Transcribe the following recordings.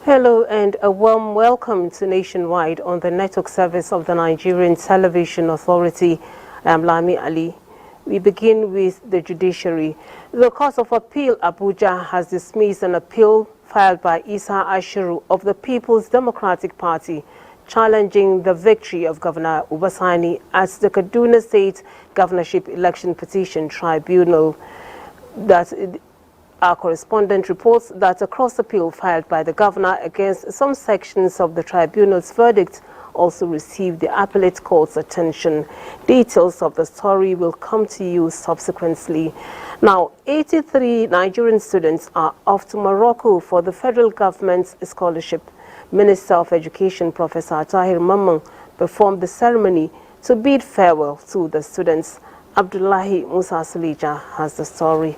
Hello and a warm welcome to Nationwide on the network service of the Nigerian Television Authority. I am Lami Ali. We begin with the Judiciary. The Court of Appeal Abuja has dismissed an appeal filed by Isa Ashiru of the People's Democratic Party challenging the victory of Governor Ubasani at the Kaduna State Governorship Election Petition Tribunal. Our correspondent reports that a cross-appeal filed by the governor against some sections of the tribunal's verdict also received the appellate court's attention. Details of the story will come to you subsequently. Now, 83 Nigerian students are off to Morocco for the federal government's scholarship. Minister of Education, Professor Tahir Mamman, performed the ceremony to bid farewell to the students. Abdullahi Musa Salija has the story.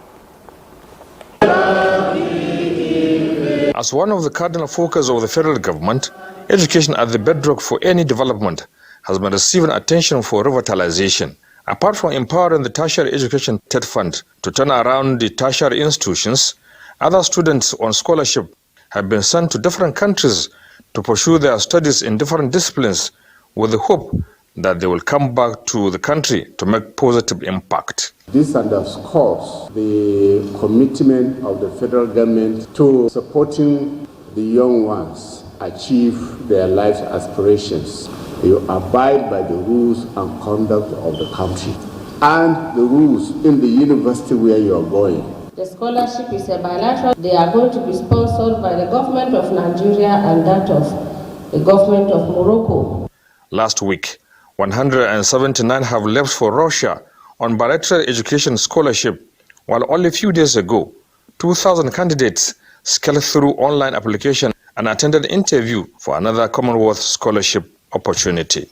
As one of the cardinal focus of the federal government, education at the bedrock for any development has been receiving attention for revitalization. Apart from empowering the tertiary education TED fund to turn around the tertiary institutions, other students on scholarship have been sent to different countries to pursue their studies in different disciplines with the hope that they will come back to the country to make positive impact. This underscores the commitment of the federal government to supporting the young ones achieve their life aspirations. You abide by the rules and conduct of the country and the rules in the university where you are going. The scholarship is a bilateral. They are going to be sponsored by the government of Nigeria and that of the government of Morocco. Last week, 179 have left for Russia on bilateral education scholarship, while only a few days ago, 2,000 candidates scaled through online application and attended an interview for another Commonwealth scholarship opportunity.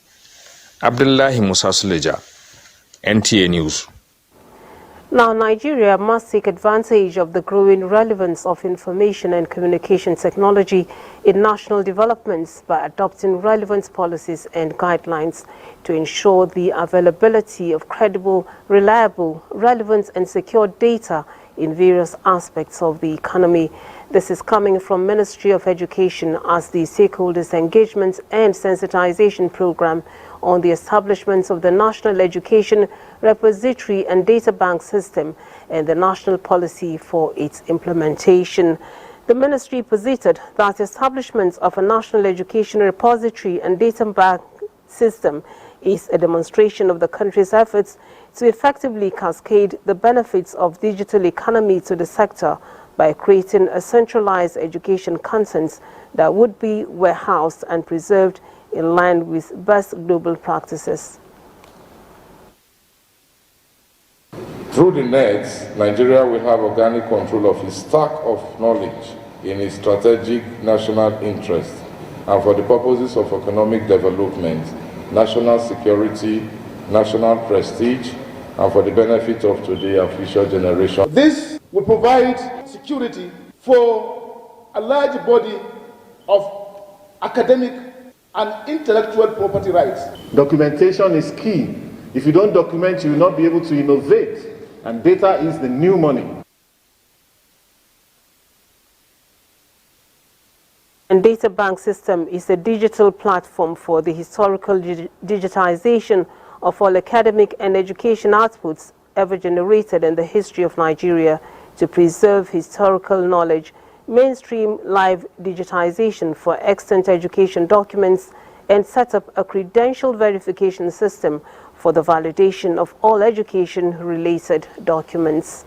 Abdullahi Musa Suleja, NTA News. Now, Nigeria must take advantage of the growing relevance of information and communication technology in national developments by adopting relevant policies and guidelines to ensure the availability of credible, reliable, relevant and secure data in various aspects of the economy. This is coming from Ministry of Education as the Stakeholders Engagement and Sensitization Program on the establishment of the National Education Repository and Data Bank System and the national policy for its implementation. The ministry posited that establishment of a National Education Repository and Data Bank System is a demonstration of the country's efforts to effectively cascade the benefits of digital economy to the sector by creating a centralized education content that would be warehoused and preserved in line with best global practices. Through the net, Nigeria will have organic control of its stack of knowledge in its strategic national interest and for the purposes of economic development, national security, national prestige, and for the benefit of today and future generations. This will provide security for a large body of academic and intellectual property rights. Documentation is key. If you don't document, you will not be able to innovate, and data is the new money. And Data Bank System is a digital platform for the historical digitization of all academic and education outputs ever generated in the history of Nigeria to preserve historical knowledge, mainstream live digitization for extant education documents, and set up a credential verification system for the validation of all education-related documents.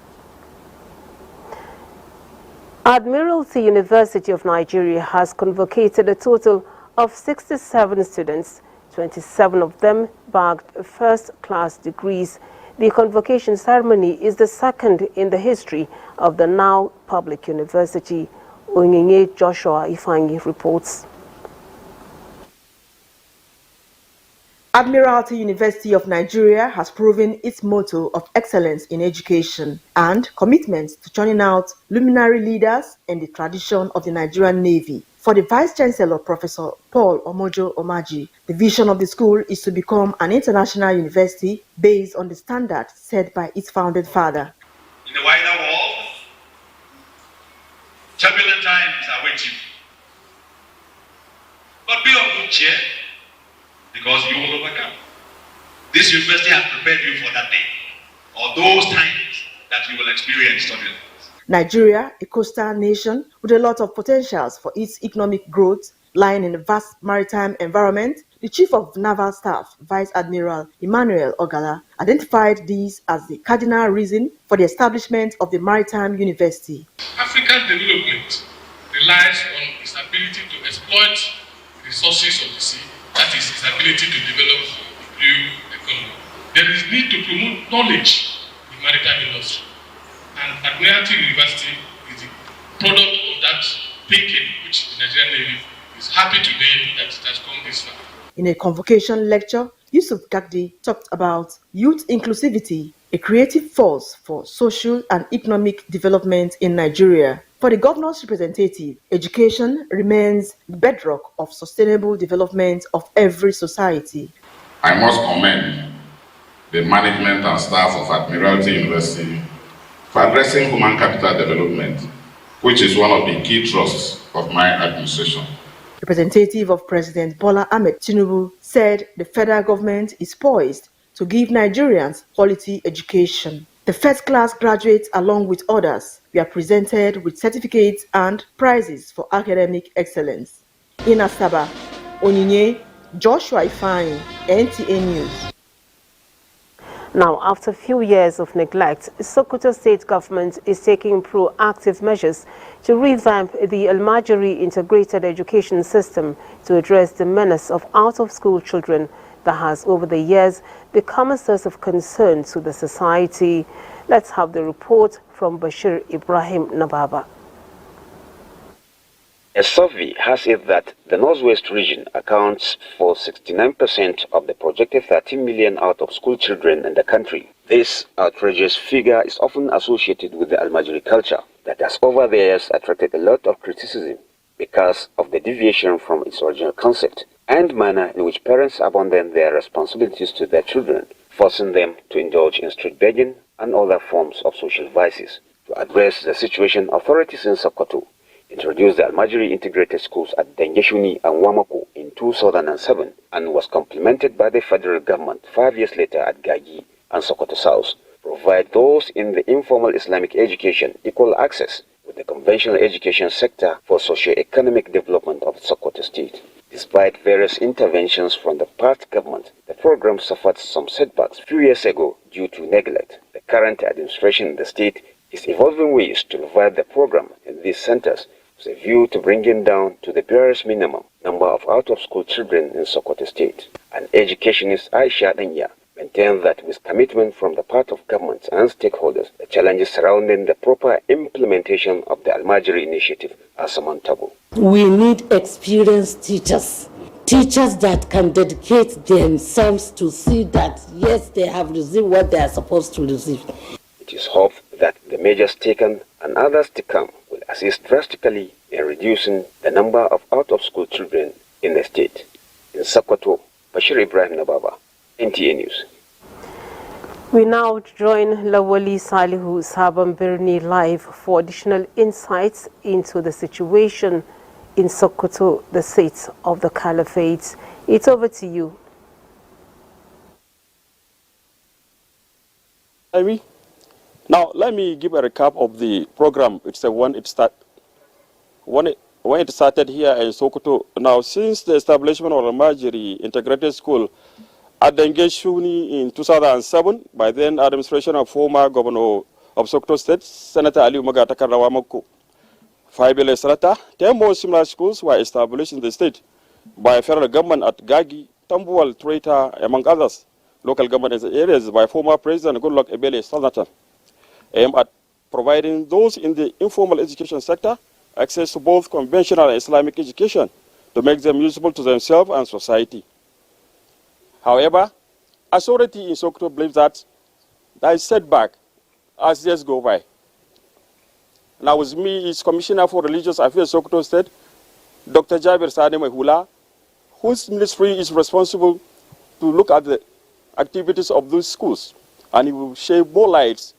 Admiralty University of Nigeria has convocated a total of 67 students. 27 of them bagged first-class degrees. The convocation ceremony is the second in the history of the now public university. Onyinye Joshua Ifanyi reports. Admiralty University of Nigeria has proven its motto of excellence in education and commitment to churning out luminary leaders in the tradition of the Nigerian Navy. For the Vice-Chancellor, Professor Paul Omojo Omaji, the vision of the school is to become an international university based on the standard set by its founding father. In the wider world, turbulent times are waiting. But be of good cheer, because you will overcome. This university has prepared you for that day, or those times that you will experience turbulence. Nigeria, a coastal nation with a lot of potentials for its economic growth, lying in a vast maritime environment, the Chief of Naval Staff, Vice Admiral Emmanuel Ogala, identified this as the cardinal reason for the establishment of the Maritime University. African development relies on its ability to exploit the resources of the sea, that is, its ability to develop the blue economy. There is need to promote knowledge in the maritime industry. And Admiralty University is the product of that thinking, which the Nigerian Navy is happy today that it has come this far. In a convocation lecture, Yusuf Gagdi talked about youth inclusivity, a creative force for social and economic development in Nigeria. For the governor's representative, education remains the bedrock of sustainable development of every society. I must commend the management and staff of Admiralty University for addressing human capital development, which is one of the key thrusts of my administration. Representative of President Bola Ahmed Tinubu said the federal government is poised to give Nigerians quality education. The first-class graduates, along with others, were presented with certificates and prizes for academic excellence. In Asaba, Onyinye, Joshua Ifeanyi, NTA News. Now, after a few years of neglect, Sokoto state government is taking proactive measures to revamp the Almajiri integrated education system to address the menace of out-of-school children that has over the years become a source of concern to the society. Let's have the report from Bashir Ibrahim Nababa. A survey has it that the Northwest region accounts for 69% of the projected 13 million out-of-school children in the country. This outrageous figure is often associated with the Almajiri culture that has over the years attracted a lot of criticism because of the deviation from its original concept and manner in which parents abandon their responsibilities to their children, forcing them to indulge in street begging and other forms of social vices. To address the situation, authorities in Sokoto introduced the Almajiri integrated schools at Dengeshuni and Wamako in 2007 and was complemented by the federal government 5 years later at Gagi and Sokoto South, provide those in the informal Islamic education equal access with the conventional education sector for socio-economic development of Sokoto state. Despite various interventions from the past government, the program suffered some setbacks a few years ago due to neglect. The current administration in the state is evolving ways to revive the program in these centers with a view to bringing down to the barest minimum number of out-of-school children in Sokoto state. An educationist, Aisha Danya, maintained that with commitment from the part of governments and stakeholders, the challenges surrounding the proper implementation of the Almajiri initiative are surmountable. We need experienced teachers that can dedicate themselves to see that, yes, they have received what they are supposed to receive. It is hoped that the measures taken and others to come will assist drastically in reducing the number of out-of-school children in the state. In Sokoto, Bashir Ibrahim Nababa, NTA News. We now join Lawali Salihu Sabam Birni live for additional insights into the situation in Sokoto, the seat of the Caliphate. It's over to you. Now, let me give a recap of the program. It's when it started here in Sokoto. Now, since the establishment of the Almajiri Integrated School at Dengeshuni in 2007, by then administration of former governor of Sokoto State, Senator Ali Umagataka Rawamoko. 5 years later, 10 more similar schools were established in the state by federal government at Gagi, Tambuwal, Treta, among others. Local government areas by former President Goodluck Ebele Jonathan, aimed at providing those in the informal education sector access to both conventional and Islamic education to make them useful to themselves and society. However, authority in Sokoto believes that there is setback as years go by. Now with me is Commissioner for Religious Affairs Sokoto State, Dr. Jabir Sade Mahula, whose ministry is responsible to look at the activities of those schools, and he will shed more lights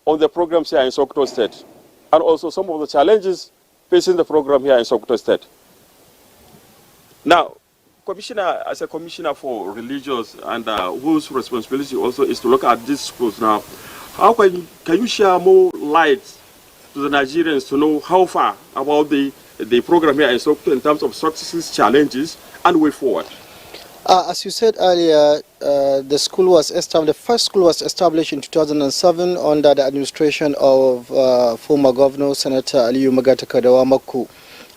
on the programs here in Sokoto State, and also some of the challenges facing the program here in Sokoto State. Now, Commissioner, as a Commissioner for Religious and whose responsibility also is to look at these schools now, how can you share more light to the Nigerians to know how far about the program here in Sokoto in terms of successes, challenges, and way forward? As you said earlier, the first school was established in 2007 under the administration of former Governor Senator Aliyu Magata Kadawamaku,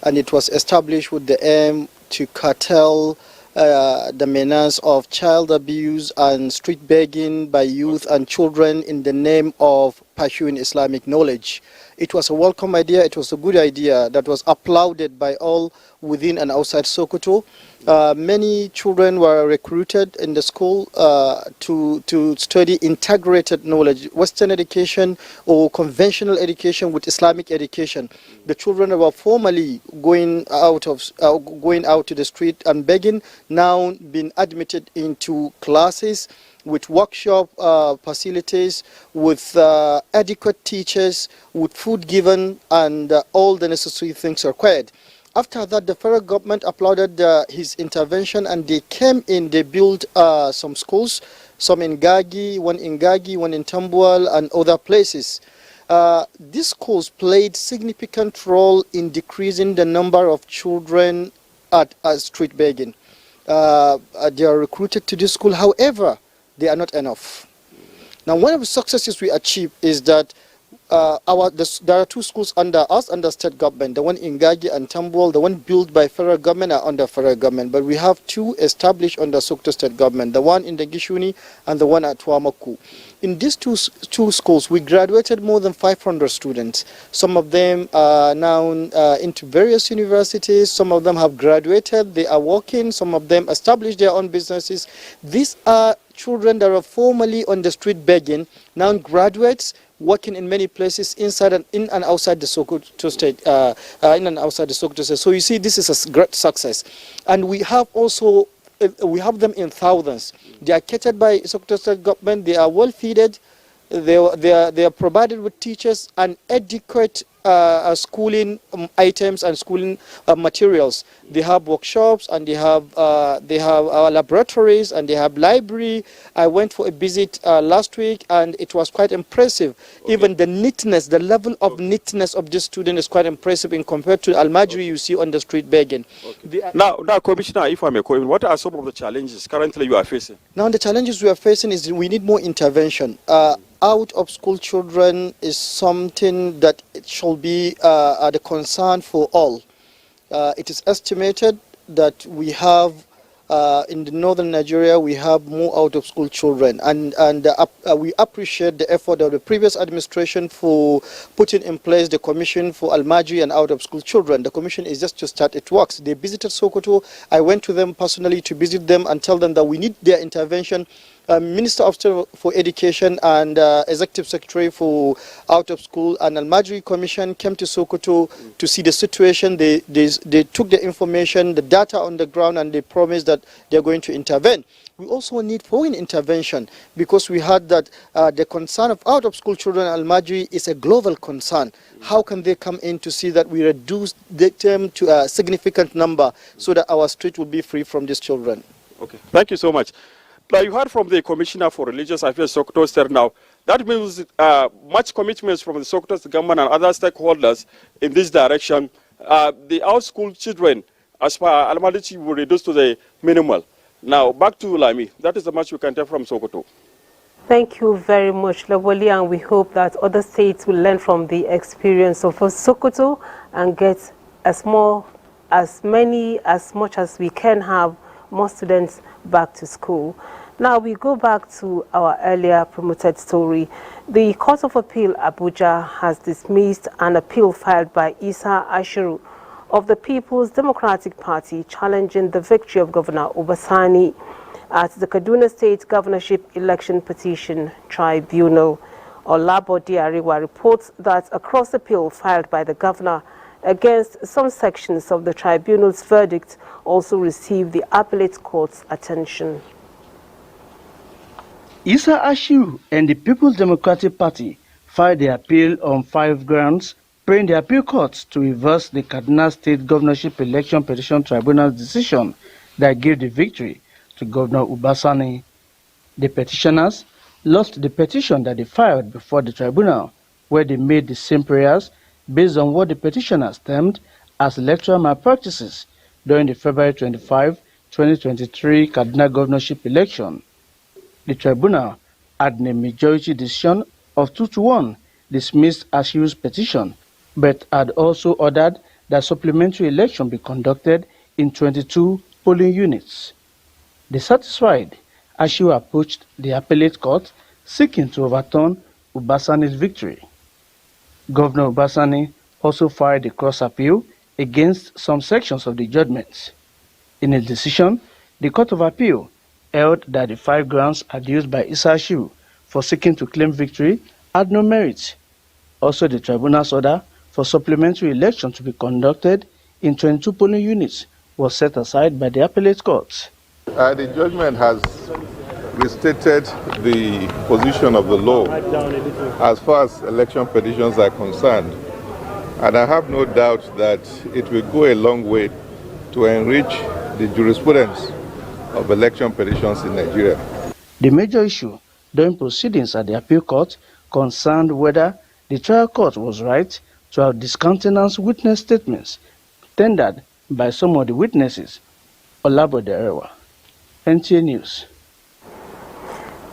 and it was established with the aim to curtail the menace of child abuse and street begging by youth and children in the name of pursuing Islamic knowledge. It was a welcome idea, it was a good idea that was applauded by all within and outside Sokoto. Many children were recruited in the school to study integrated knowledge, Western education or conventional education with Islamic education. The children were formerly going out to the street and begging, now being admitted into classes with workshop facilities, with adequate teachers, with food given, and all the necessary things required. After that, the federal government applauded his intervention, and they came in, they built some schools, some in Gagi, one in Tambuwal, and other places. These schools played significant role in decreasing the number of children at street begging. They are recruited to this school, however, they are not enough. Now, one of the successes we achieved is that there are two schools under us, under state government, the one in Gagi and Tambuwal, the one built by federal government are under federal government, but we have two established under Sokoto state government, the one in the Gishuni and the one at Tuamaku. In these two schools, we graduated more than 500 students. Some of them are now into various universities, some of them have graduated, they are working, some of them established their own businesses. These are children that are formerly on the street begging, now graduates, working in many places inside and in and outside the Sokoto state, So you see, this is a great success, and we have also them in thousands. They are catered by Sokoto state government. They are well fed. They are provided with teachers and adequate schooling items and schooling materials. They have workshops, and they have laboratories, and they have library. I went for a visit last week, and it was quite impressive. Okay. Even the neatness, the level of neatness of this student is quite impressive in compared to Almajiri you see on the street begging. Okay. Now, Commissioner, if I may comment, what are some of the challenges currently you are facing? Now, the challenges we are facing is we need more intervention. Out of school children is something that it should be the concern for all. It is estimated that we have in the northern Nigeria, we have more out of school children, and we appreciate the effort of the previous administration for putting in place the commission for Almajiri and out of school children. The commission is just to start its works. They visited Sokoto. I went to them personally to visit them and tell them that we need their intervention. Minister of State for Education and Executive Secretary for Out of School and Almajiri Commission came to Sokoto to see the situation. They took the information, the data on the ground, and they promised that they're going to intervene. We also need foreign intervention because we heard that the concern of out of school children in Almajiri is a global concern. How can they come in to see that we reduce them to a significant number so that our street will be free from these children? Okay, thank you so much. Now, you heard from the Commissioner for Religious Affairs, Sokoto State now. That means much commitments from the Sokoto State government and other stakeholders in this direction. The out-school children, as far as Almajiri, will reduce to the minimal. Now, back to Lami. That is the much we can tell from Sokoto. Thank you very much, Lawali, and we hope that other states will learn from the experience of Sokoto and get as much as we can have more students back to school. Now we go back to our earlier promoted story. The Court of Appeal Abuja has dismissed an appeal filed by Isa Ashiru of the People's Democratic Party challenging the victory of Governor Obasani. at the Kaduna State Governorship Election Petition Tribunal. Olabode Ariwa reports that a cross appeal filed by the governor against some sections of the tribunal's verdict also received the appellate court's attention. Issa Ashiru and the People's Democratic Party filed the appeal on 5 grounds, praying the appeal court to reverse the Kaduna State Governorship Election Petition Tribunal's decision that gave the victory to Governor Ubasani. The petitioners lost the petition that they filed before the tribunal, where they made the same prayers based on what the petitioners termed as electoral malpractices during the February 25, 2023 Kaduna governorship election. The tribunal, at a majority decision of 2-1, dismissed Ashiru's petition, but had also ordered that supplementary election be conducted in 22 polling units. Dissatisfied, Ashiru approached the appellate court seeking to overturn Ubasani's victory. Governor Ubasani also filed a cross appeal against some sections of the judgments. In a decision, the Court of Appeal held that the 5 grounds adduced by Issa Ashiru for seeking to claim victory had no merit. Also, the tribunal's order for supplementary election to be conducted in 22 polling units was set aside by the appellate court. The judgment has restated the position of the law as far as election petitions are concerned, and I have no doubt that it will go a long way to enrich the jurisprudence of election petitions in Nigeria. The major issue during proceedings at the appeal court concerned whether the trial court was right to have discountenanced witness statements tendered by some of the witnesses. Olabode Ariwa, NTA News.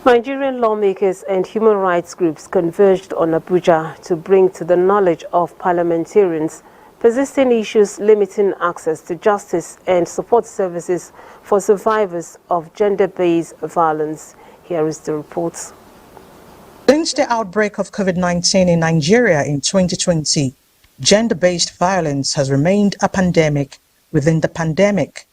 Nigerian lawmakers and human rights groups converged on Abuja to bring to the knowledge of parliamentarians persisting issues limiting access to justice and support services for survivors of gender-based violence. Here is the report. Since the outbreak of COVID-19 in Nigeria in 2020, gender-based violence has remained a pandemic within the pandemic.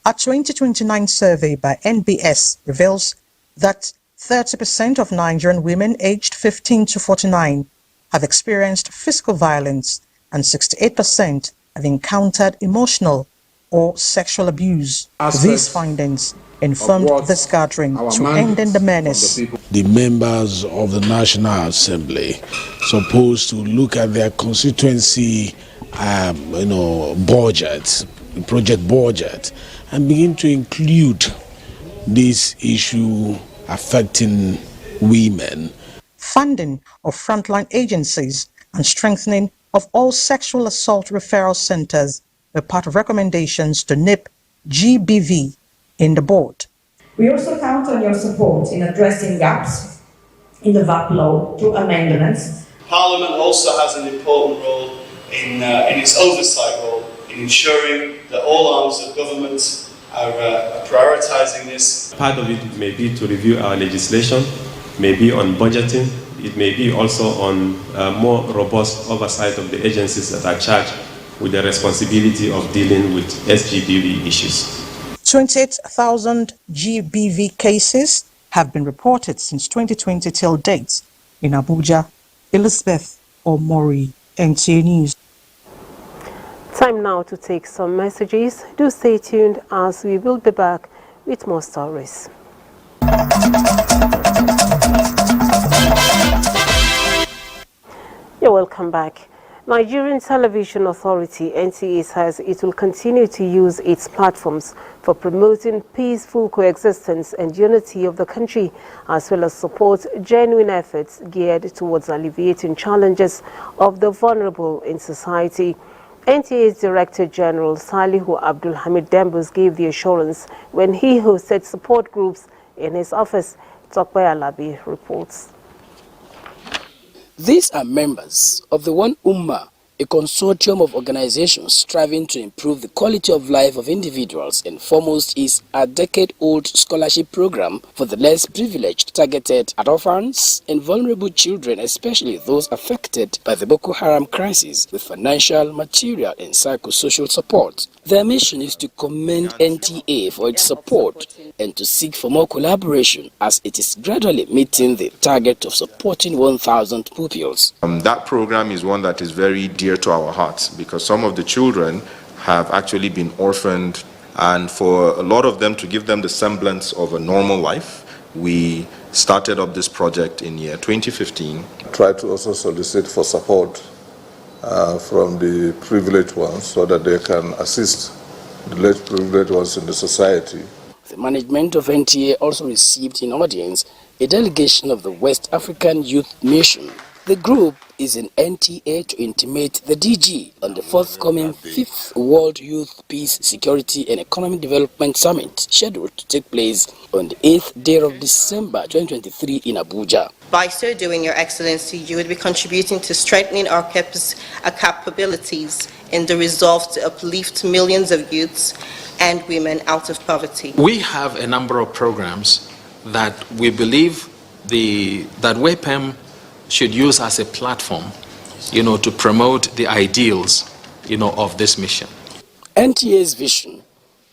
A 2029 survey by NBS reveals that 30% of Nigerian women aged 15 to 49 have experienced physical violence and 68% have encountered emotional or sexual abuse. These findings informed this gathering to end the menace. The members of the National Assembly supposed to look at their constituency budget, project budget, and begin to include this issue affecting women. Funding of frontline agencies and strengthening of all sexual assault referral centers were part of recommendations to nip GBV in the board. We also count on your support in addressing gaps in the VAP law through amendments. Parliament also has an important role in its oversight role in ensuring that all arms of government are prioritising this. Part of it may be to review our legislation, maybe on budgeting. It may be also on more robust oversight of the agencies that are charged with the responsibility of dealing with SGBV issues. 28,000 GBV cases have been reported since 2020 till date. In Abuja, Elizabeth Omori, NTA News. Time now to take some messages. Do stay tuned as we will be back with more stories. You're welcome back. Nigerian Television Authority, NTA, says it will continue to use its platforms for promoting peaceful coexistence and unity of the country, as well as support genuine efforts geared towards alleviating challenges of the vulnerable in society. NTA's Director General Salihu Abdul Hamid Dembus gave the assurance when he hosted support groups in his office. Tokwe Alabi reports. These are members of the One Ummah a consortium of organizations striving to improve the quality of life of individuals, and foremost is a decade-old scholarship program for the less privileged targeted at orphans and vulnerable children, especially those affected by the Boko Haram crisis, with financial, material and psychosocial support. Their mission is to commend NTA for its support and to seek for more collaboration as it is gradually meeting the target of supporting 1,000 pupils. That program is one that is very dear to our hearts because some of the children have actually been orphaned, and for a lot of them to give them the semblance of a normal life, we started up this project in year 2015. Try to also solicit for support from the privileged ones so that they can assist the less privileged ones in the society. The management of NTA also received in audience a delegation of the West African Youth Mission. The group is in NTA to intimate the DG on the forthcoming 5th World Youth Peace, Security and Economic Development Summit, scheduled to take place on the 8th day of December 2023 in Abuja. By so doing, Your Excellency, you would be contributing to strengthening our capabilities in the resolve to uplift millions of youths and women out of poverty. We have a number of programs that we believe that WEPEM should use as a platform, to promote the ideals, of this mission. NTA's vision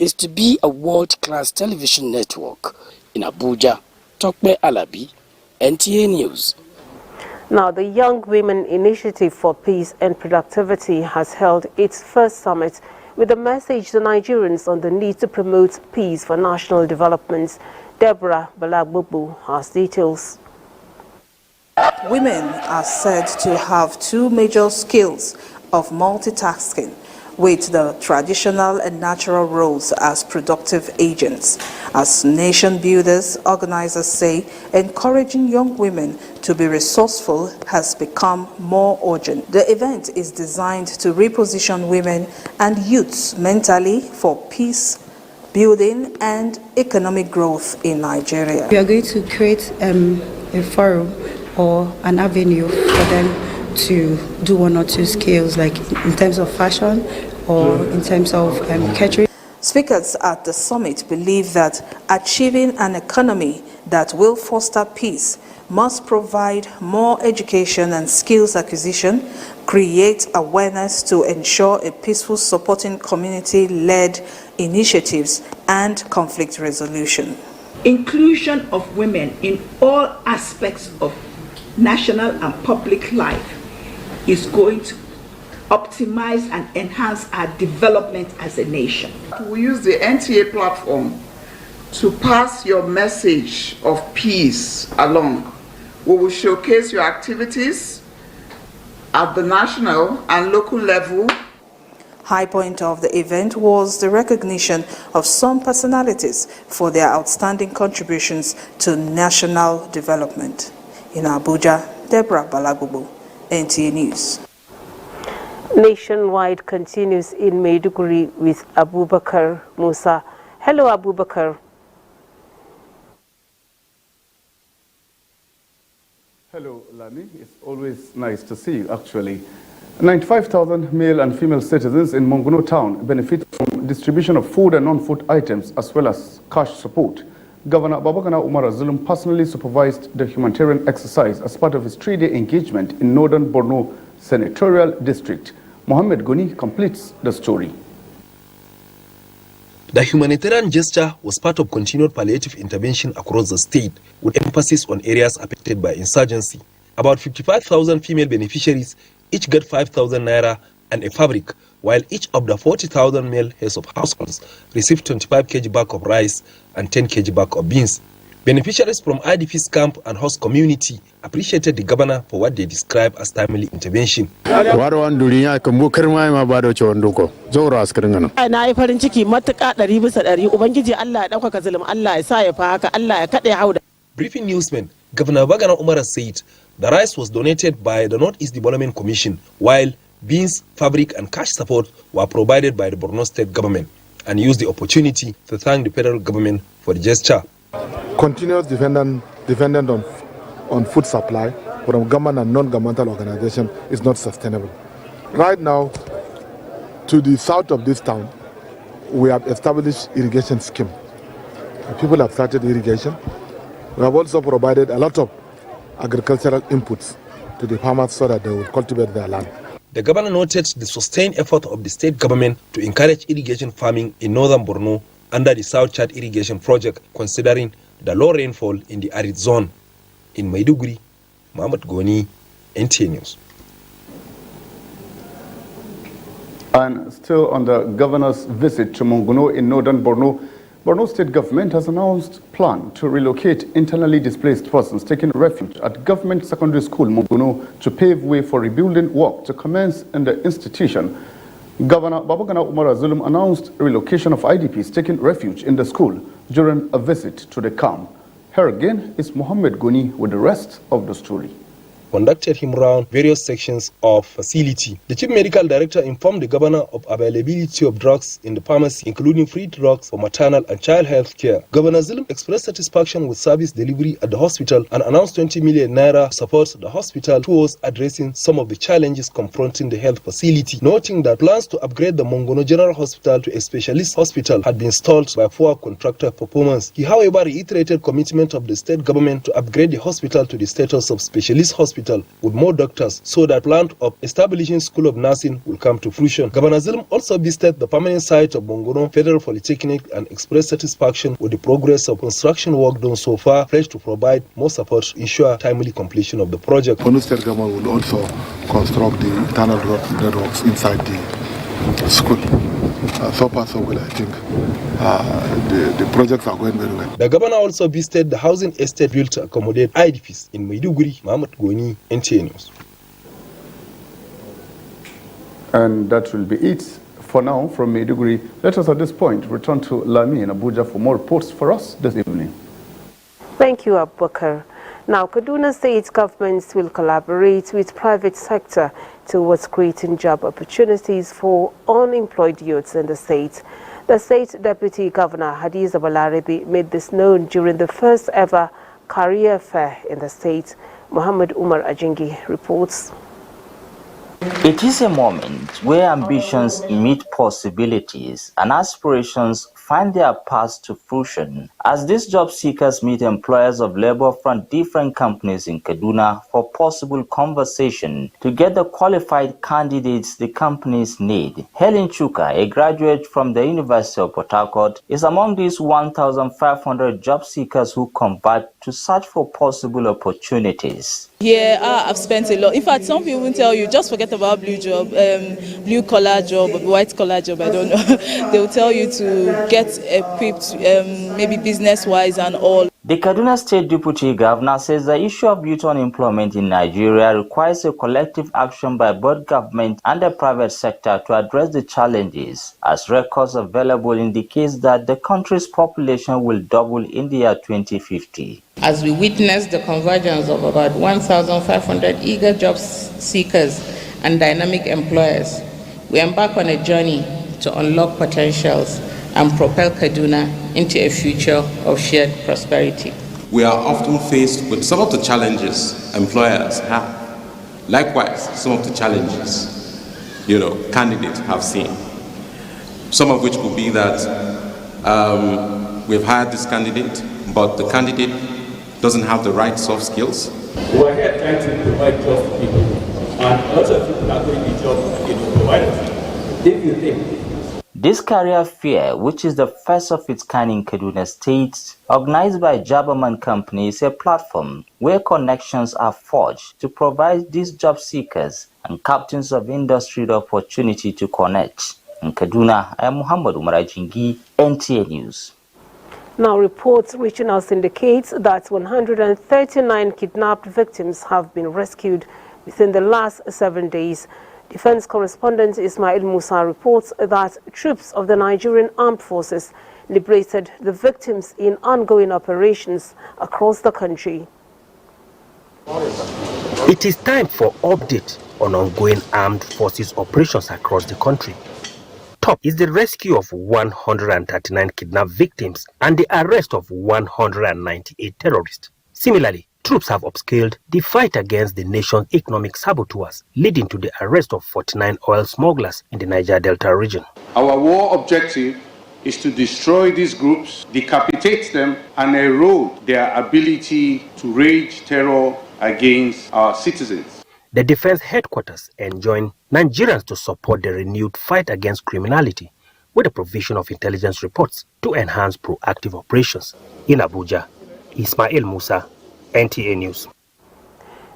is to be a world-class television network. In Abuja, Tokbe Alabi, NTA News. Now, the Young Women Initiative for Peace and Productivity has held its first summit with a message to Nigerians on the need to promote peace for national development. Deborah Balagbubu has details. Women are said to have two major skills of multitasking, with the traditional and natural roles as productive agents. As nation builders, organizers say, encouraging young women to be resourceful has become more urgent. The event is designed to reposition women and youths mentally for peace, building and economic growth in Nigeria. We are going to create a forum or an avenue for them to do one or two skills, like in terms of fashion or in terms of catering. Speakers at the summit believe that achieving an economy that will foster peace must provide more education and skills acquisition, create awareness to ensure a peaceful supporting community-led initiatives, and conflict resolution. Inclusion of women in all aspects of national and public life is going to optimize and enhance our development as a nation. We use the NTA platform to pass your message of peace along. We will showcase your activities at the national and local level. High point of the event was the recognition of some personalities for their outstanding contributions to national development. In Abuja, Deborah Balagbubu, NTA News. Nationwide continues in Maiduguri with Abubakar Musa. Hello, Abubakar. Hello, Lani. It's always nice to see you, actually. 95,000 male and female citizens in Monguno town benefit from distribution of food and non-food items as well as cash support. Governor Babagana Umar Zulum personally supervised the humanitarian exercise as part of his 3-day engagement in northern Borno senatorial district. Mohammed Goni completes the story. The humanitarian gesture was part of continued palliative intervention across the state, with emphasis on areas affected by insurgency. About 55,000 female beneficiaries each get 5,000 naira and a fabric, while each of the 40,000 male heads of households received 25 kg bag of rice and 10 kg bag of beans. Beneficiaries from IDP's camp and host community appreciated the governor for what they describe as timely intervention. Na yi farin ciki matuƙa 100%. Ubangiji Allah ya ɗaukaka zulum, Allah ya sa ya fa haka, Allah ya kaɗe hauda. Briefing newsman, Governor Bagana Umar said the rice was donated by the Northeast Development Commission, while beans, fabric and cash support were provided by the Borno State government, and used the opportunity to thank the federal government for the gesture. Continuous dependent on food supply from government and non-governmental organizations is not sustainable. Right now, to the south of this town, we have established irrigation scheme. People have started irrigation. We have also provided a lot of agricultural inputs to the farmers so that they will cultivate their land. The governor noted the sustained effort of the state government to encourage irrigation farming in northern Borno under the South Chad Irrigation Project, considering the low rainfall in the arid zone. In Maiduguri, Mohammed Goni, NTA News. And still on the governor's visit to Monguno in northern Borno, Borno state government has announced plan to relocate internally displaced persons taking refuge at government secondary school Monguno to pave way for rebuilding work to commence in the institution. Governor Babagana Umar Zulum announced relocation of IDPs taking refuge in the school during a visit to the camp. Here again is Mohammed Goni with the rest of the story. Conducted him around various sections of facility. The chief medical director informed the governor of availability of drugs in the pharmacy, including free drugs for maternal and child health care. Governor Zulum expressed satisfaction with service delivery at the hospital and announced 20 million naira to support the hospital towards addressing some of the challenges confronting the health facility, noting that plans to upgrade the Monguno General Hospital to a specialist hospital had been stalled by poor contractor performance. He, however, reiterated commitment of the state government to upgrade the hospital to the status of specialist hospital with more doctors so that plan of establishing school of nursing will come to fruition. Governor Zulum also visited the permanent site of Monguno Federal Polytechnic and expressed satisfaction with the progress of construction work done so far, pledged to provide more support to ensure timely completion of the project. Borno State government will also construct the internal networks inside the school. So far so well, I think the projects are going very well. The governor also visited the housing estate built to accommodate IDPs in Maiduguri. Mohammed Goni, NTA News. And that will be it for now from Maiduguri. Let us at this point return to Lami in Abuja for more reports for us this evening. Thank you, Abubakar. Now, Kaduna State governments will collaborate with private sector towards creating job opportunities for unemployed youths in the state. The state deputy governor, Hadiza Balarabi, made this known during the first ever career fair in the state. Muhammad Umar Ajingi reports. It is a moment where ambitions meet possibilities and aspirations find their paths to fruition as these job seekers meet employers of labor from different companies in Kaduna for possible conversation to get the qualified candidates the companies need. Helen Chuka, a graduate from the University of Port Harcourt, is among these 1,500 job seekers who convert to search for possible opportunities. Yeah, I've spent a lot. In fact, some people will tell you, just forget about blue collar job, or white collar job, I don't know. They will tell you to get equipped, maybe business-wise and all. The Kaduna State Deputy Governor says the issue of youth unemployment in Nigeria requires a collective action by both government and the private sector to address the challenges, as records available indicate that the country's population will double in the year 2050. As we witness the convergence of about 1,500 eager job seekers and dynamic employers, we embark on a journey to unlock potentials and propel Kaduna into a future of shared prosperity. We are often faced with some of the challenges employers have. Likewise, some of the challenges, candidates have seen. Some of which will be that we've hired this candidate, but the candidate doesn't have the right soft skills. We're here trying to provide jobs to people, and lots of people are going to job providers. If you think this career fair, which is the first of its kind in Kaduna State, organized by Jaberman Company, is a platform where connections are forged to provide these job seekers and captains of industry the opportunity to connect. In Kaduna, I am Muhammad Umar Ajingi, NTA News. Now, reports reaching us indicate that 139 kidnapped victims have been rescued within the last 7 days. Defense correspondent Ismail Musa reports that troops of the Nigerian Armed Forces liberated the victims in ongoing operations across the country. It is time for update on ongoing armed forces operations across the country. Top is the rescue of 139 kidnapped victims and the arrest of 198 terrorists. Similarly, troops have upscaled the fight against the nation's economic saboteurs, leading to the arrest of 49 oil smugglers in the Niger Delta region. Our war objective is to destroy these groups, decapitate them, and erode their ability to wage terror against our citizens. The defense headquarters enjoined Nigerians to support the renewed fight against criminality with the provision of intelligence reports to enhance proactive operations. In Abuja, Ismail Musa, NTA News.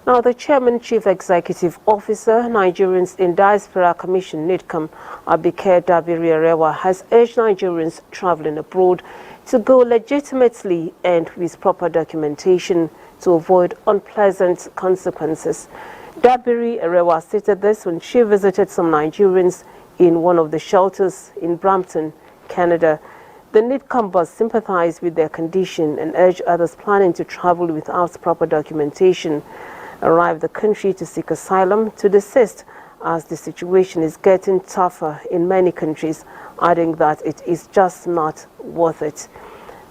Now, the Chairman Chief Executive Officer, Nigerians in Diaspora Commission, NIDCOM, Abike Dabiri-Arewa, has urged Nigerians traveling abroad to go legitimately and with proper documentation to avoid unpleasant consequences. Dabiri-Arewa stated this when she visited some Nigerians in one of the shelters in Brampton, Canada. The NIDCOM boss sympathized with their condition and urged others planning to travel without proper documentation arrive the country to seek asylum to desist, as the situation is getting tougher in many countries, adding that it is just not worth it.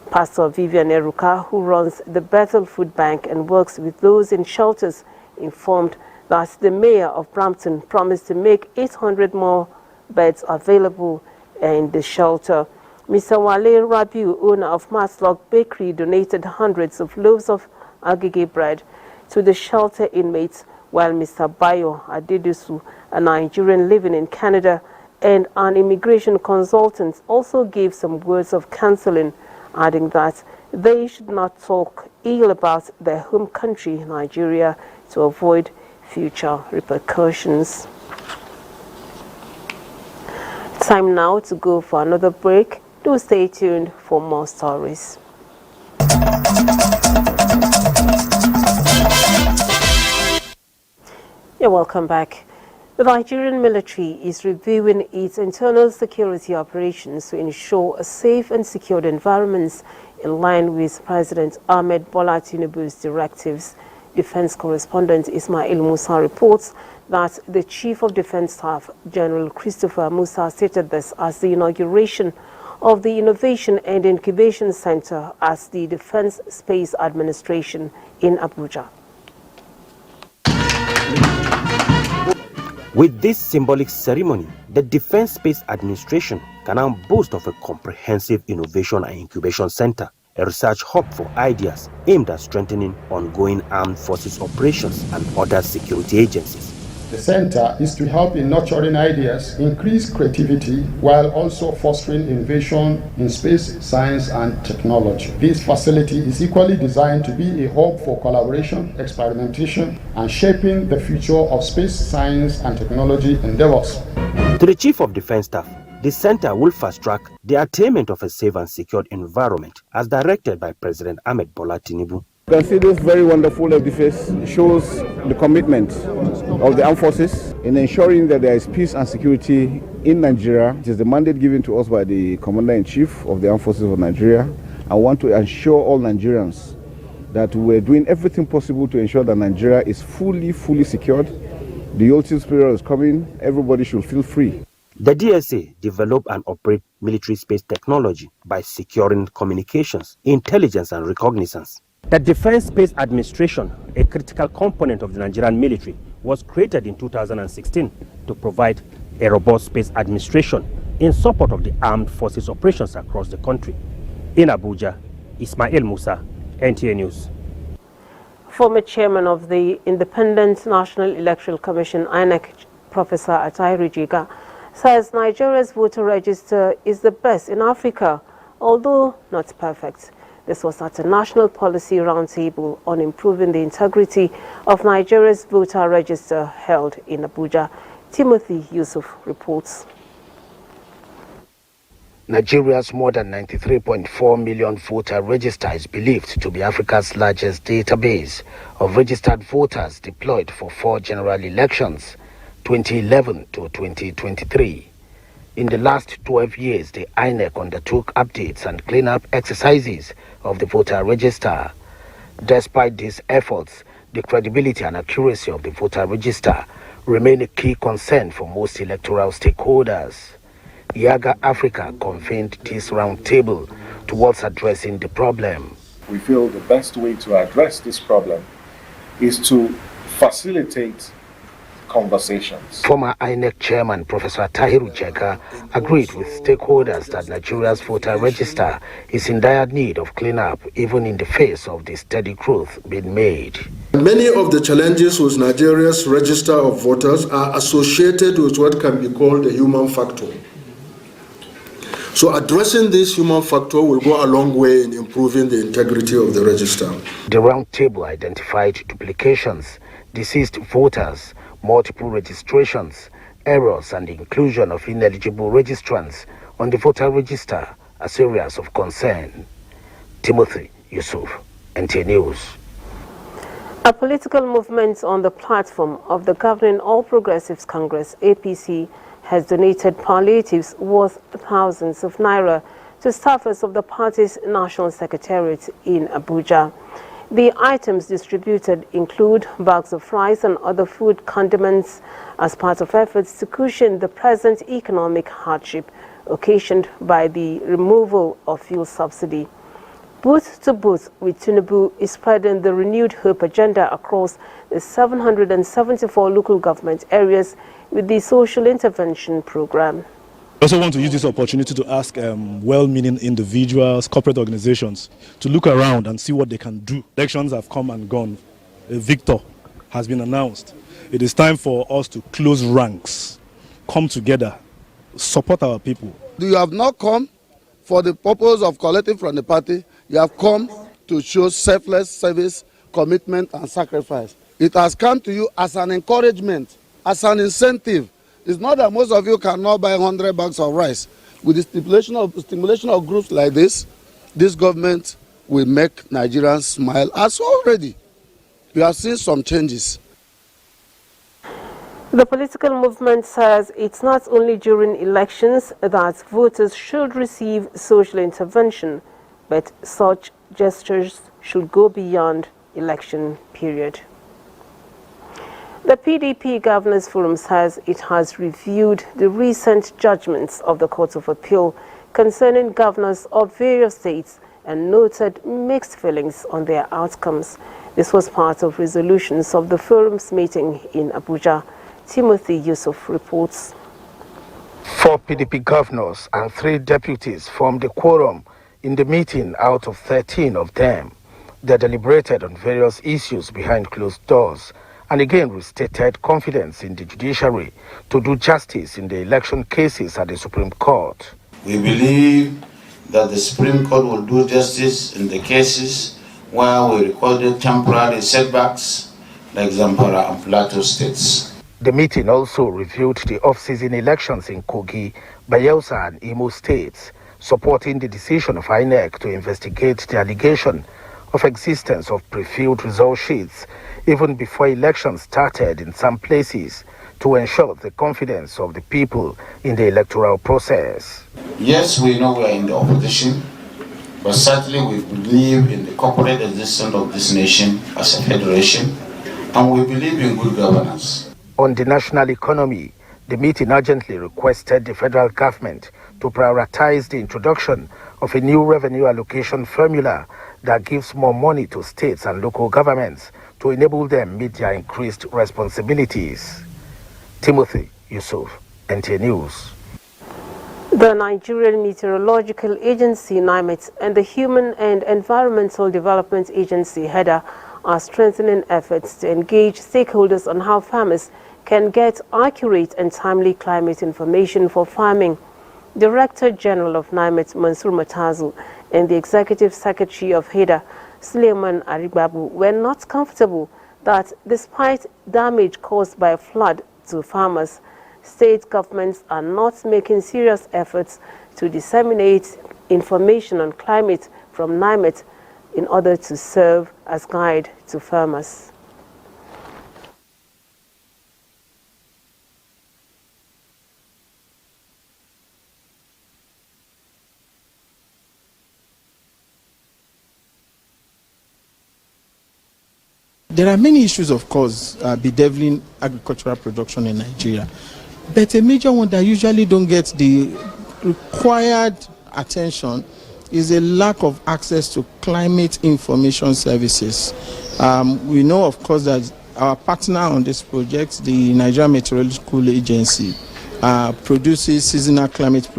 Pastor Vivian Eruka, who runs the Bethel Food Bank and works with those in shelters, informed that the mayor of Brampton promised to make 800 more beds available in the shelter. Mr. Wale Rabiu, owner of Maslock Bakery, donated hundreds of loaves of agege bread to the shelter inmates, while Mr. Bayo Adedusu, a Nigerian living in Canada and an immigration consultant, also gave some words of counseling, adding that they should not talk ill about their home country, Nigeria, to avoid future repercussions. Time now to go for another break. Do stay tuned for more stories. You're welcome back. The Nigerian military is reviewing its internal security operations to ensure a safe and secured environment in line with President Ahmed Bola Tinubu's directives. Defense correspondent Ismail Musa reports that the Chief of Defense Staff, General Christopher Musa, stated this as the inauguration of the Innovation and Incubation Center at the Defense Space Administration in Abuja. With this symbolic ceremony, the Defense Space Administration can now boast of a comprehensive innovation and incubation center, a research hub for ideas aimed at strengthening ongoing armed forces operations and other security agencies. The center is to help in nurturing ideas, increase creativity, while also fostering innovation in space, science, and technology. This facility is equally designed to be a hub for collaboration, experimentation, and shaping the future of space science and technology endeavors. To the Chief of Defense Staff, the center will fast-track the attainment of a safe and secured environment as directed by President Ahmed Bola Tinubu. You can see this very wonderful edifice shows the commitment of the armed forces in ensuring that there is peace and security in Nigeria. It is the mandate given to us by the Commander-in-Chief of the Armed Forces of Nigeria. I want to assure all Nigerians that we're doing everything possible to ensure that Nigeria is fully secured. The ultimate period is coming. Everybody should feel free. The DSA develop and operate military space technology by securing communications, intelligence, and reconnaissance. The Defense Space Administration, a critical component of the Nigerian military, was created in 2016 to provide a robust space administration in support of the armed forces operations across the country. In Abuja, Ismail Musa, NTA News. Former chairman of the Independent National Electoral Commission, INEC, Professor Atairu Jiga, says Nigeria's voter register is the best in Africa, although not perfect. This was at a national policy roundtable on improving the integrity of Nigeria's voter register held in Abuja. Timothy Yusuf reports. Nigeria's more than 93.4 million voter register is believed to be Africa's largest database of registered voters deployed for 4 general elections, 2011 to 2023. In the last 12 years, the INEC undertook updates and cleanup exercises of the voter register. Despite these efforts, the credibility and accuracy of the voter register remain a key concern for most electoral stakeholders. Yaga Africa convened this roundtable towards addressing the problem. we feel the best way to address this problem is to facilitate conversations. Former INEC chairman Professor Tahiru Jega agreed with stakeholders that Nigeria's voter register is in dire need of cleanup, even in the face of the steady growth being made. Many of the challenges with Nigeria's register of voters are associated with what can be called the human factor. So addressing this human factor will go a long way in improving the integrity of the register. The round table identified duplications, deceased voters, multiple registrations, errors, and the inclusion of ineligible registrants on the voter register as areas of concern. Timothy Yusuf, NTA News. A political movement on the platform of the governing All Progressives Congress, APC, has donated palliatives worth thousands of naira to staffers of the party's national secretariat in Abuja. The items distributed include bags of rice and other food condiments as part of efforts to cushion the present economic hardship occasioned by the removal of fuel subsidy. Booth to Booth with Tinubu is spreading the renewed hope agenda across the 774 local government areas with the social intervention program. I also want to use this opportunity to ask well-meaning individuals, corporate organizations to look around and see what they can do. Elections have come and gone. A victor has been announced. It is time for us to close ranks, come together, support our people. You have not come for the purpose of collecting from the party. You have come to show selfless service, commitment, and sacrifice. It has come to you as an encouragement, as an incentive. It's not that most of you cannot buy 100 bags of rice. With the stimulation of groups like this government will make Nigerians smile. As already, we have seen some changes. The political movement says it's not only during elections that voters should receive social intervention, but such gestures should go beyond election period. The PDP Governors Forum says it has reviewed the recent judgments of the Court of Appeal concerning governors of various states and noted mixed feelings on their outcomes. This was part of resolutions of the forum's meeting in Abuja. Timothy Yusuf reports. 4 PDP governors and 3 deputies formed a quorum in the meeting out of 13 of them. They deliberated on various issues behind closed doors and again restated confidence in the judiciary to do justice in the election cases at the Supreme Court. We believe that the Supreme Court will do justice in the cases where we recorded temporary setbacks like Zamfara and Plateau states. The meeting also reviewed the off-season elections in Kogi, Bayelsa and Imo states, supporting the decision of INEC to investigate the allegation of existence of pre-filled result sheets even before elections started in some places to ensure the confidence of the people in the electoral process. Yes, we know we are in the opposition, but certainly we believe in the corporate existence of this nation as a federation, and we believe in good governance. On the national economy, the meeting urgently requested the federal government to prioritize the introduction of a new revenue allocation formula that gives more money to states and local governments to enable them meet their increased responsibilities. Timothy Yusuf, NTA News. The Nigerian Meteorological Agency, NIMET, and the Human and Environmental Development Agency, HEDA, are strengthening efforts to engage stakeholders on how farmers can get accurate and timely climate information for farming. Director General of NIMET, Mansour Matazu, and the Executive Secretary of HEDA, Suleiman Aribabu, were not comfortable that despite damage caused by flood to farmers, state governments are not making serious efforts to disseminate information on climate from NIMET in order to serve as guide to farmers. There are many issues, of course, bedeviling agricultural production in Nigeria, but a major one that usually don't get the required attention is a lack of access to climate information services. We know, of course, that our partner on this project, the Nigerian Meteorological Agency, produces seasonal climate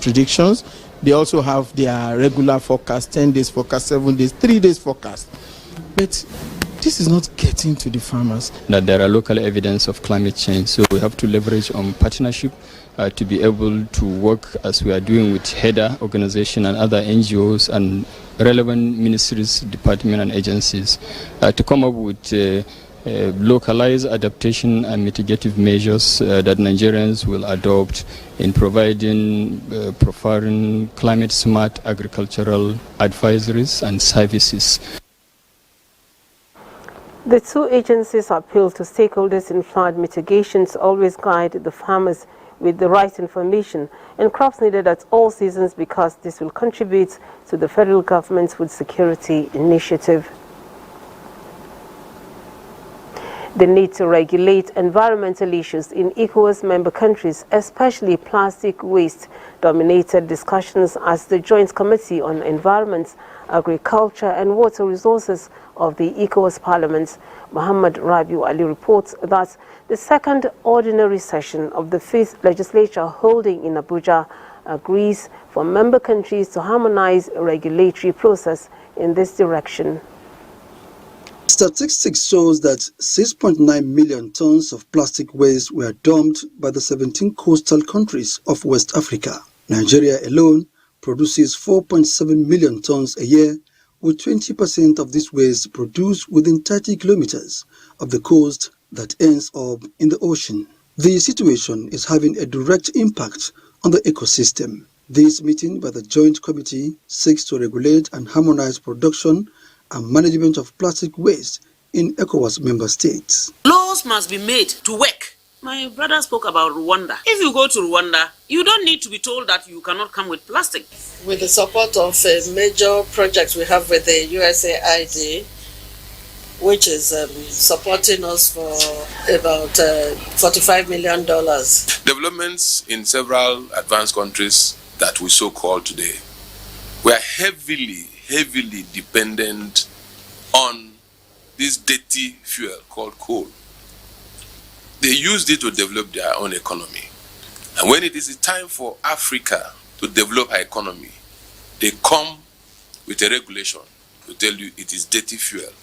predictions. They also have their regular forecast, 10 days forecast, 7 days, 3 days forecast. But this is not getting to the farmers. That there are local evidence of climate change, so we have to leverage on partnership to be able to work as we are doing with HEDA organization and other NGOs and relevant ministries, departments and agencies to come up with localized adaptation and mitigative measures that Nigerians will adopt in providing profound climate-smart agricultural advisories and services. The two agencies appeal to stakeholders in flood mitigation to always guide the farmers with the right information and crops needed at all seasons, because this will contribute to the federal government's food security initiative. The need to regulate environmental issues in ECOWAS member countries, especially plastic waste, dominated discussions as the Joint Committee on Environment, Agriculture and Water Resources of the ECOWAS Parliament, Muhammad Rabiu Ali, reports that the second ordinary session of the 5th legislature holding in Abuja agrees for member countries to harmonize a regulatory process in this direction. Statistics shows that 6.9 million tons of plastic waste were dumped by the 17 coastal countries of West Africa. Nigeria alone produces 4.7 million tons a year, with 20% of this waste produced within 30 kilometers of the coast that ends up in the ocean. The situation is having a direct impact on the ecosystem. This meeting by the Joint Committee seeks to regulate and harmonize production and management of plastic waste in ECOWAS member states. Laws must be made to work. My brother spoke about Rwanda. If you go to Rwanda, you don't need to be told that you cannot come with plastic. With the support of major projects we have with the USAID, which is supporting us for about $45 million. Developments in several advanced countries that we so-call today were heavily dependent on this dirty fuel called coal. They used it to develop their own economy. And when it is time for Africa to develop her economy, they come with a regulation to tell you it is dirty fuel.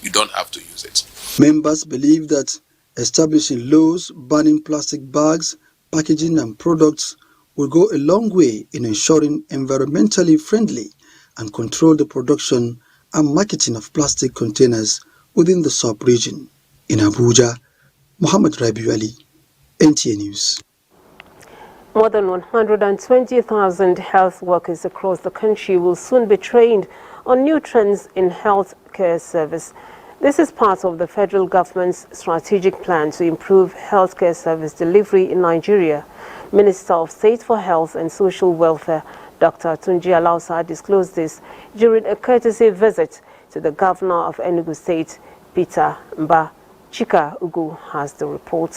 You don't have to use it. Members believe that establishing laws banning plastic bags, packaging and products will go a long way in ensuring environmentally friendly and control the production and marketing of plastic containers within the sub-region. In Abuja, Muhammad Rabiu Ali, NTA News. More than 120,000 health workers across the country will soon be trained on new trends in health care service. This is part of the federal government's strategic plan to improve healthcare service delivery in Nigeria. Minister of State for Health and Social Welfare, Dr. Tunji Alausa, disclosed this during a courtesy visit to the governor of Enugu State, Peter Mba. Chika Ugu has the report.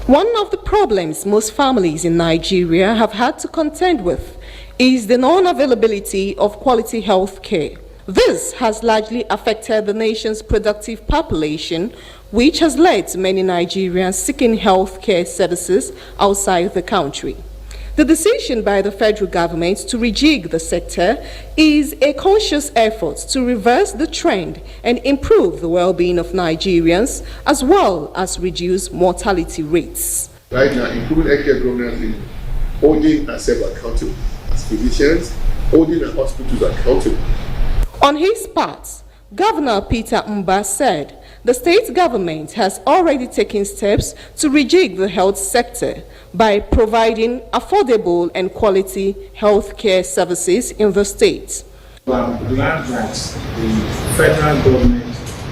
One of the problems most families in Nigeria have had to contend with is the non-availability of quality health care. This has largely affected the nation's productive population, which has led to many Nigerians seeking health care services outside the country. The decision by the federal government to rejig the sector is a conscious effort to reverse the trend and improve the well-being of Nigerians, as well as reduce mortality rates. Right now, improving healthcare governance is holding ourselves accountable as physicians, holding our hospitals accountable. On his part, Governor Peter Mba said the state government has already taken steps to rejig the health sector by providing affordable and quality health care services in the state. I'm glad that the federal government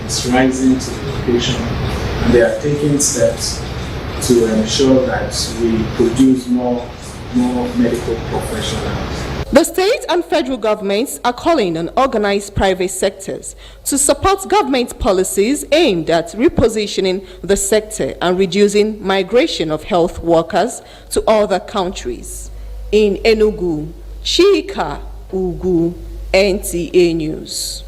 is rising to the occasion and they are taking steps to ensure that we produce more medical professionals. The state and federal governments are calling on organized private sectors to support government policies aimed at repositioning the sector and reducing migration of health workers to other countries. In Enugu, Chika Ugu, NTA News.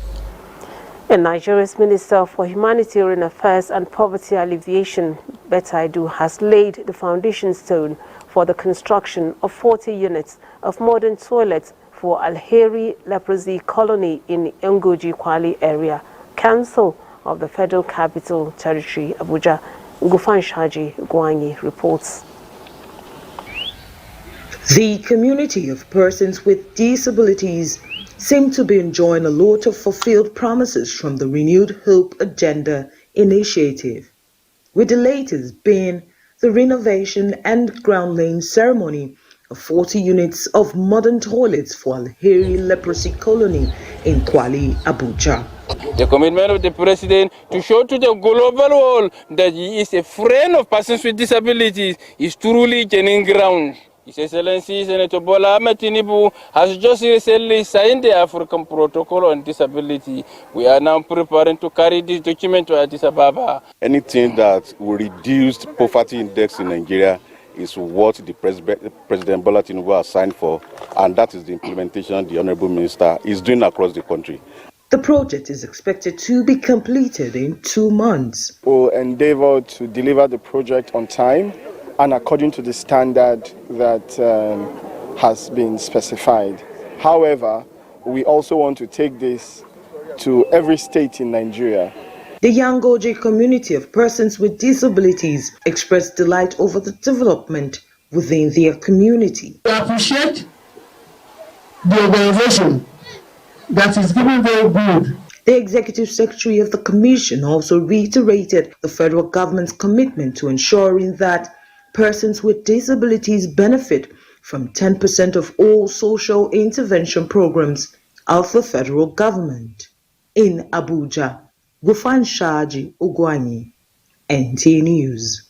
And Nigeria's Minister for Humanitarian Affairs and Poverty Alleviation, Betaidu, has laid the foundation stone for the construction of 40 units of modern toilets for Alheri Leprosy Colony in Ngoji Kwali area, Council of the Federal Capital Territory, Abuja. Gufan Shaji Gwanyi reports. The community of persons with disabilities seem to be enjoying a lot of fulfilled promises from the Renewed Hope Agenda initiative, with the latest being the renovation and ground laying ceremony of 40 units of modern toilets for Alheri Leprosy Colony in Kwali, Abuja. The commitment of the President to show to the global world that he is a friend of persons with disabilities is truly gaining ground. His Excellency Senator Bola Ahmed Tinubu has just recently signed the African Protocol on Disability. We are now preparing to carry this document to Addis Ababa. Anything that will reduce poverty index in Nigeria is what the President Bola Tinubu has signed for, and that is the implementation the Honorable Minister is doing across the country. The project is expected to be completed in 2 months. We'll endeavor to deliver the project on time and according to the standard that has been specified. However, we also want to take this to every state in Nigeria. The Yangoji community of persons with disabilities expressed delight over the development within their community. We appreciate the organization that is giving very good. The executive secretary of the commission also reiterated the federal government's commitment to ensuring that persons with disabilities benefit from 10% of all social intervention programs of the federal government. In Abuja, Gufan Shaji Ugwanyi, NTA News.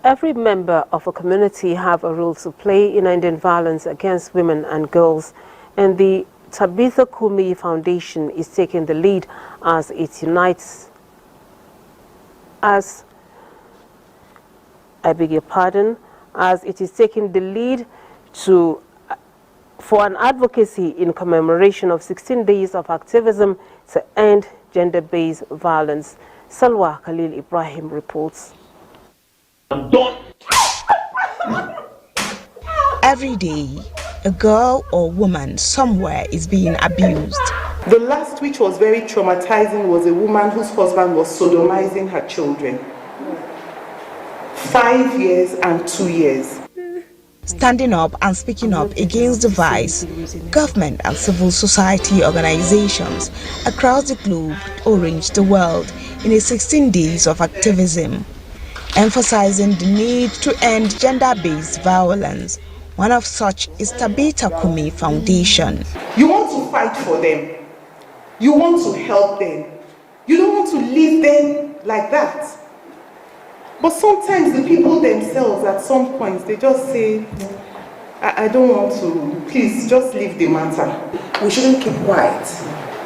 Every member of a community have a role to play in ending violence against women and girls, and the Tabitha Kumi Foundation is taking the lead as it unites as it is taking the lead for an advocacy in commemoration of 16 days of activism to end gender-based violence. Salwa Khalil Ibrahim reports. Every day, a girl or woman somewhere is being abused. The last, which was very traumatizing, was a woman whose husband was sodomizing her children. 5 years and 2 years. Standing up and speaking up against the vice, government and civil society organizations across the globe orange the world in a 16 days of activism, emphasizing the need to end gender-based violence. One of such is Tabitha Kumi Foundation. You want to fight for them. You want to help them. You don't want to leave them like that. But sometimes the people themselves, at some point, they just say, I don't want to, please just leave the matter. We shouldn't keep quiet.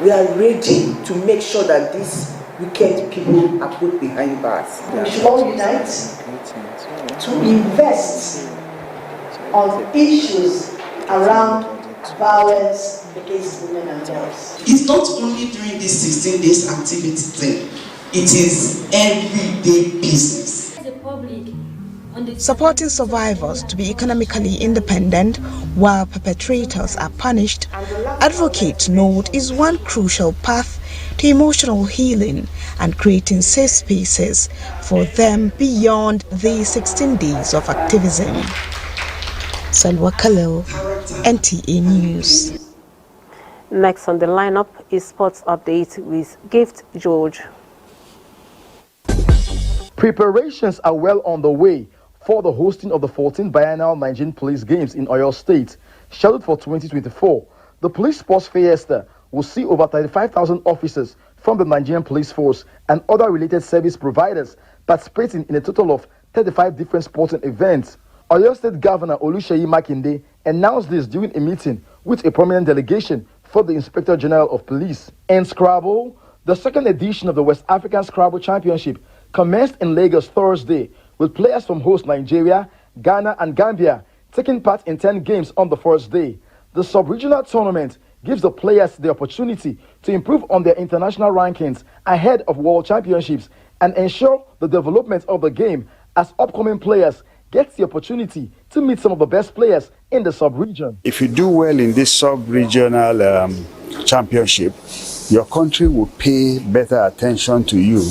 We are ready to make sure that these wicked people are put behind bars. We should all unite to invest on issues around violence against women and girls. It's not only during this 16 days activity thing, it is everyday business. Supporting survivors to be economically independent while perpetrators are punished, advocates note is one crucial path to emotional healing and creating safe spaces for them beyond the 16 days of activism. Salwa Khalil, NTA News. Next on the lineup is Sports Update with Gift George. Preparations are well on the way for the hosting of the 14th Biennial Nigerian Police Games in Oyo State, scheduled for 2024. The Police Sports Fiesta will see over 35,000 officers from the Nigerian Police Force and other related service providers participating in a total of 35 different sporting events. Oyo State Governor Oluseyi Makinde announced this during a meeting with a prominent delegation for the Inspector General of Police. In Scrabble, the second edition of the West African Scrabble Championship commenced in Lagos Thursday with players from host Nigeria, Ghana and Gambia taking part in 10 games on the first day. The sub-regional tournament gives the players the opportunity to improve on their international rankings ahead of World Championships and ensure the development of the game as upcoming players get the opportunity to meet some of the best players in the sub-region. If you do well in this sub-regional championship, your country will pay better attention to you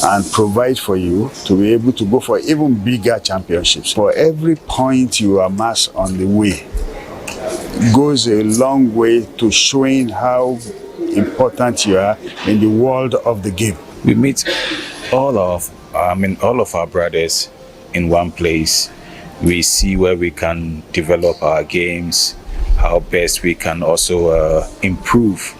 and provide for you to be able to go for even bigger championships. For every point you amass on the way goes a long way to showing how important you are in the world of the game. We meet all of our brothers in one place. We see where we can develop our games, how best we can also improve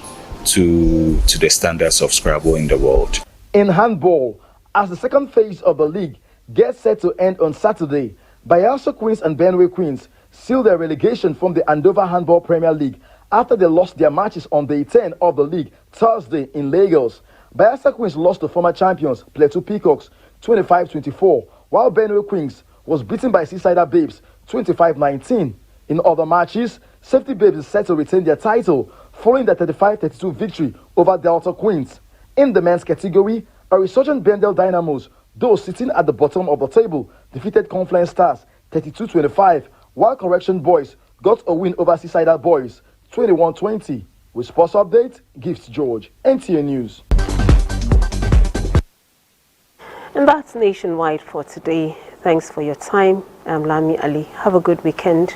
to the standards of Scrabble in the world. In handball, as the second phase of the league gets set to end on Saturday, Bayelsa Queens and Benue Queens sealed their relegation from the Andover Handball Premier League after they lost their matches on day 10 of the league Thursday in Lagos. Bayelsa Queens lost to former champions Plateau Peacocks 25-24, while Benue Queens was beaten by Seasider Babes 25-19. In other matches, Safety Babes is set to retain their title following the 35-32 victory over Delta Queens. In the men's category, a resurgent Bendel Dynamos, though sitting at the bottom of the table, defeated Confluence Stars 32-25, while Correction Boys got a win over Seasider Boys 21-20. With Sports Update, Gifts George, NTA News. And that's nationwide for today. Thanks for your time. I'm Lami Ali. Have a good weekend.